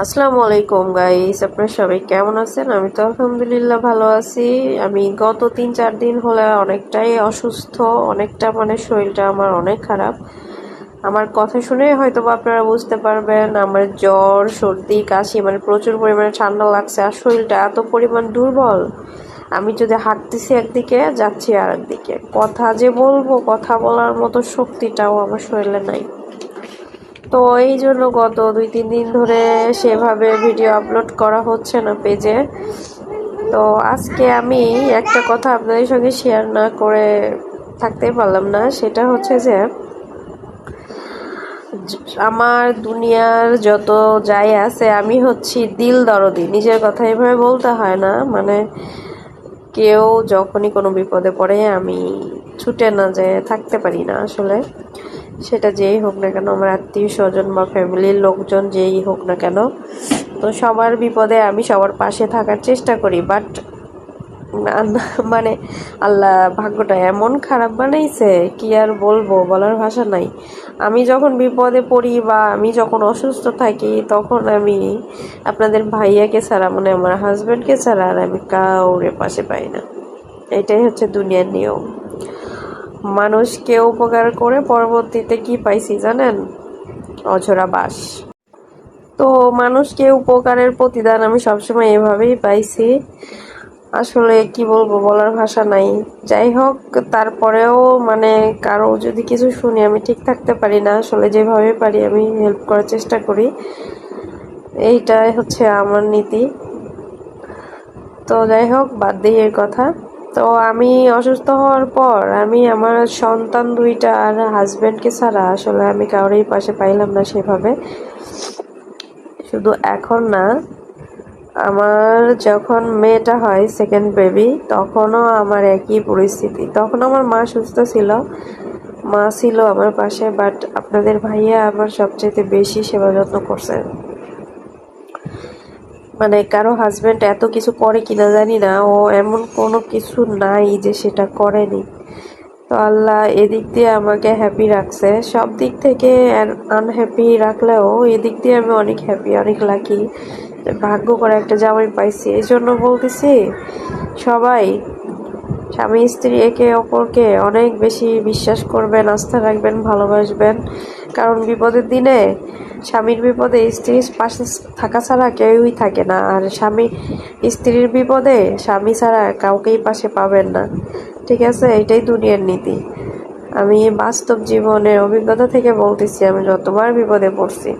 আসসালামু আলাইকুম গাইস, আপনারা সবাই কেমন আছেন? আমি তো আলহামদুলিল্লাহ ভালো আছি। আমি গত 3-4 দিন হলে অনেকটাই অসুস্থ, অনেকটা শরীরটা আমার অনেক খারাপ। আমার কথা শুনে হয়তো বা আপনারা বুঝতে পারবেন আমার জ্বর, সর্দি, কাশি, প্রচুর পরিমাণে ঠান্ডা লাগছে আর শরীরটা এত পরিমাণ দুর্বল। আমি যদি হাঁটতেছি একদিকে, যাচ্ছি আর একদিকে, কথা যে বলবো, কথা বলার মতো শক্তিটাও আমার শরীরে নাই। তো এই জন্য গত 2-3 দিন ধরে সেভাবে ভিডিও আপলোড করা হচ্ছে না পেজে। তো আজকে আমি একটা কথা আপনাদের সঙ্গে শেয়ার না করে থাকতেই পারলাম না, সেটা হচ্ছে যে আমার দুনিয়ার যত যাই আছে আমি হচ্ছি দিল দরদি। নিজের কথা এভাবে বলতে হয় না, কেউ যখনই কোনো বিপদে পড়ে আমি ছুটে না যেয়ে থাকতে পারি না আসলে। সেটা যেই হোক না কেন, আমার আত্মীয় স্বজন বা ফ্যামিলির লোকজন যেই হোক না কেন, তো সবার বিপদে আমি সবার পাশে থাকার চেষ্টা করি। বাট মানে আল্লাহ ভাগ্যটা এমন খারাপ বানাইছে, কি আর বলবো, বলার ভাষা নাই। আমি যখন বিপদে পড়ি বা আমি যখন অসুস্থ থাকি, তখন আমি আপনাদের ভাইয়াকে ছাড়া, আমার হাজবেন্ডকে ছাড়া আর আমি কাউরে পাশে পাই না। এটাই হচ্ছে দুনিয়ার নিয়ম। মানুষকে উপকার করে পরবর্তীতে কি পাইছি জানেন? অঝরা বাস। তো মানুষকে উপকারের প্রতিদান আমি সবসময় এভাবেই পাইছি। আসলে কি বলবো, বলার ভাষা নাই। যাই হোক, তারপরেও কারো যদি কিছু শুনি আমি ঠিক থাকতে পারি না। আসলে যেভাবে পারি আমি হেল্প করার চেষ্টা করি, এইটাই হচ্ছে আমার নীতি। তো যাই হোক, বাদ দিই এর কথা। তো আমি অসুস্থ হওয়ার পর আমি আমার সন্তান দুইটা আর হাজবেন্ডকে ছাড়া আসলে আমি কারোরই পাশে পাইলাম না সেভাবে। শুধু এখন না, আমার যখন মেয়েটা হয়, সেকেন্ড বেবি, তখনও আমার একই পরিস্থিতি। তখন আমার মা সুস্থ ছিল, মা ছিল আমার পাশে, বাট আপনাদের ভাইয়া আমার সবচেয়ে বেশি সেবা যত্ন করছে। কারো হাজবেন্ড এত কিছু করে কিনা জানি না, ও এমন কোনো কিছু নাই যে সেটা করেনি। তো আল্লাহ এদিক দিয়ে আমাকে হ্যাপি রাখছে, সব দিক থেকে আনহ্যাপি রাখলেও এদিক দিয়ে আমি অনেক হ্যাপি, অনেক লাকি। ভাগ্য করে একটা জামাই পাইছি। এই জন্য বলতেছি, সবাই স্বামী স্ত্রী একে অপরকে অনেক বেশি বিশ্বাস করবেন, আস্থা রাখবেন, ভালোবাসবেন। কারণ বিপদের দিনে, স্বামীর বিপদে স্ত্রীর পাশে থাকা ছাড়া কেউই থাকে না, আর স্ত্রীর বিপদে স্বামী ছাড়া কাউকেই পাশে পাবেন না। ঠিক আছে, এটাই দুনিয়ার নীতি। আমি বাস্তব জীবনের অভিজ্ঞতা থেকে বলতেছি, আমি যতবার বিপদে পড়ছি।